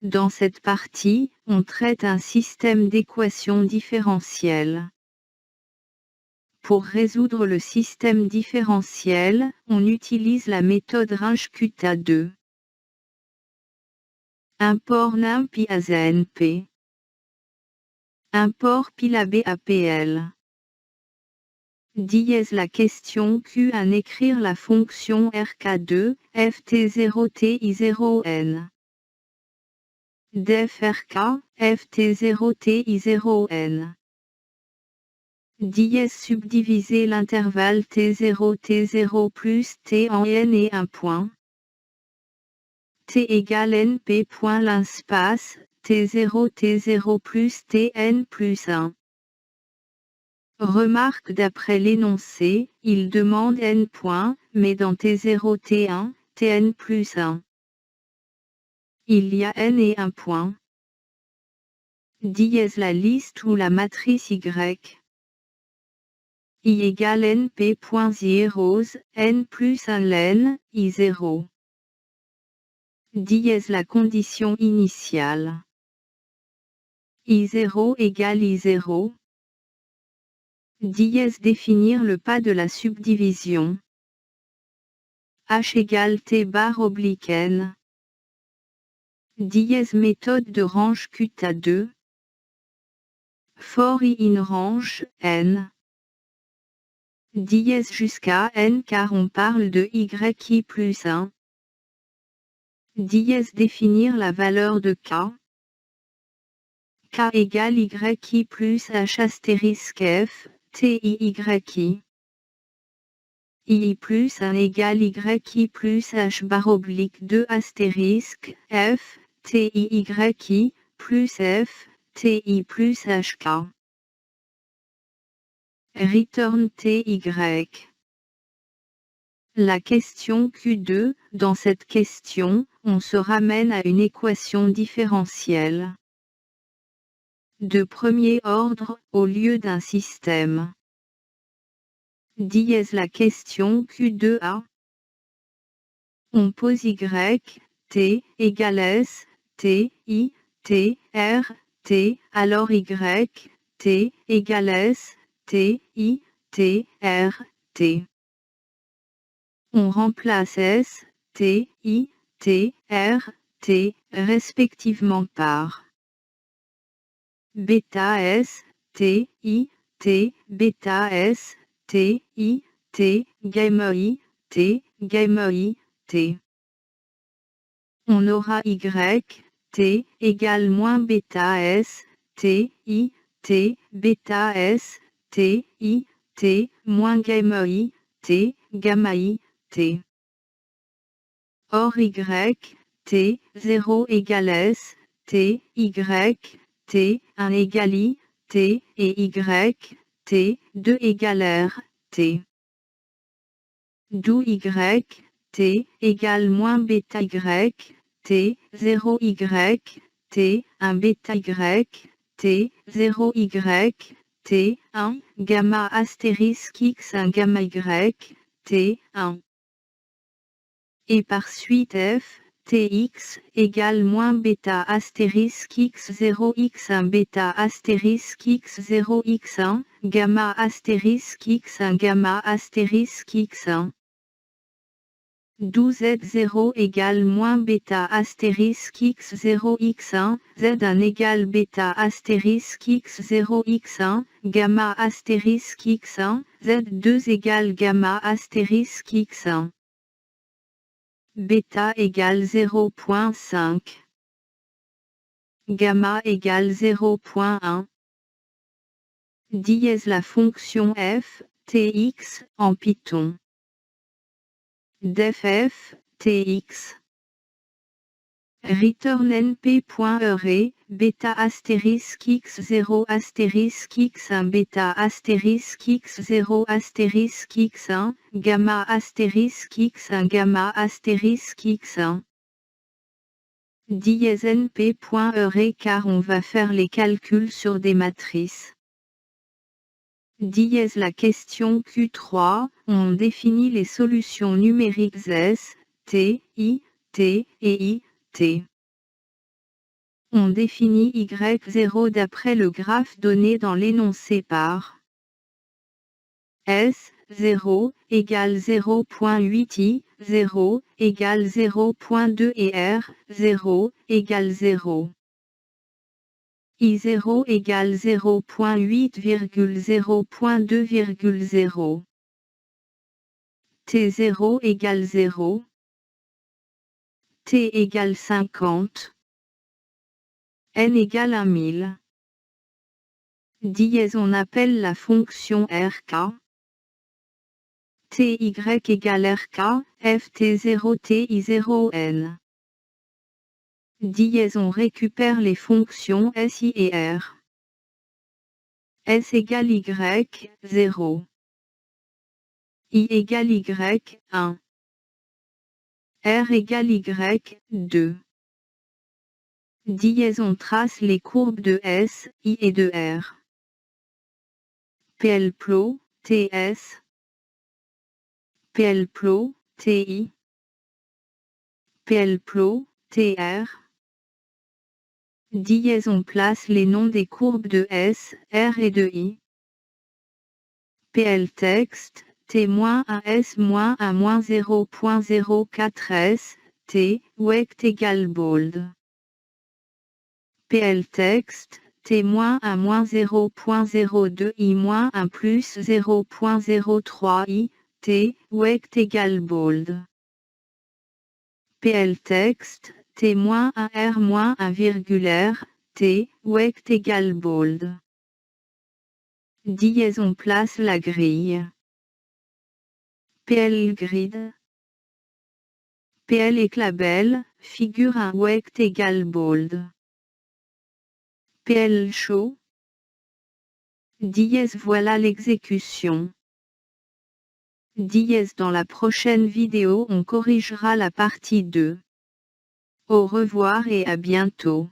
Dans cette partie, on traite un système d'équations différentielles. Pour résoudre le système différentiel, on utilise la méthode Runge-Kutta-2. Import NumPy à ZNP. Import PyLab APL. Dièse la question Q1 écrire la fonction RK2, ft0ti0n. Def RK, ft0ti0n. Dièse subdiviser l'intervalle t0 plus t en n et un point. T égale np point l'inspace, t0 plus tn plus 1. Remarque d'après l'énoncé, il demande n points, mais dans t0 t1, tn plus 1. Il y a n et un point. Dièse la liste ou la matrice y. I égale np.zeros, n plus 1 len, i0. Dièse la condition initiale. I0 égale I0. Dièse définir le pas de la subdivision. H égale T bar oblique N. Dièse méthode de Runge-Kutta-2. For I in range, N. Dièse jusqu'à N car on parle de YI plus 1. Dièse définir la valeur de K. K égale YI plus H astérisque F, TIYI. I plus 1 égale YI plus H bar oblique 2 astérisque F, TIYI, plus F, TI plus HK. Return TY. La question Q2, dans cette question, on se ramène à une équation différentielle de premier ordre, au lieu d'un système. Dièse la question Q2A. On pose Y, T, égale S, T, I, T, R, T, alors Y, T, égale S, T, I, T, R, T. On remplace S, T, I, T, R, T, respectivement par bêta S, T, I, T, bêta S, T, I, T, gamma I, T, gamma I, T. On aura Y, T, égale moins bêta S, T, I, T, bêta S, T, I, T, moins gamma I, T, gamma I, T. Or Y, T, 0 égale S, T, Y, T, 1 égale I, T, et Y, T, 2 égale R, T. D'où Y, T, égale moins bêta Y, T, 0 Y, T, 1 bêta Y, T, 0 Y, T, 1, gamma astérisque X 1 gamma Y, T, 1. Et par suite F, Tx, égale moins bêta astérisque X0 X1 bêta astérisque X0 X1, gamma astérisque X1 gamma astérisque X1. D'où Z0 égale moins bêta astérisque X0 X1, Z1 égale bêta astérisque X0 X1, gamma astérisque X1, Z2 égale gamma astérisque X1. Bêta égale 0.5. Gamma égale 0.1. Dièse la fonction f, tx, en Python. Def f, tx. Return np.array, bêta astérisque x0 astérisque x1 bêta astérisque x0 astérisque x1, gamma astérisque x1 gamma astérisque x1. Dièse np.array car on va faire les calculs sur des matrices. Dièse la question Q3, on définit les solutions numériques S, T, I, T et I, T. On définit y0 d'après le graphe donné dans l'énoncé par S, 0, égale 0.8 I, 0, égale 0.2 et R, 0, égale 0. I0 égale 0.8,0.2,0. T0 égale 0. T égale 50. N égale 1000. Dièse on appelle la fonction RK. Ty égale RK, ft0 ti0n. Dièse on récupère les fonctions si et r. S égale y, 0. I égale y, 1. R égale y, 2. Dièse on trace les courbes de S, I et de R. PL-PLO, TS. PL-PLO, TI. PL-PLO, TR. Dièse on place les noms des courbes de S, R et de I. PL-Text, T-1 S-1 0.04 S, T, Wect égale bold. PL-Text, T-1 0.02 I-1 plus 0.03 I, T, Wect égale bold. PL-Text, T-1 R-1 T, Wect égale bold. Dièse on place la grille. PL grid. PL éclabel, figure un Wect égale bold. PL show. Dièse voilà l'exécution. Dièse dans la prochaine vidéo on corrigera la partie 2. Au revoir et à bientôt.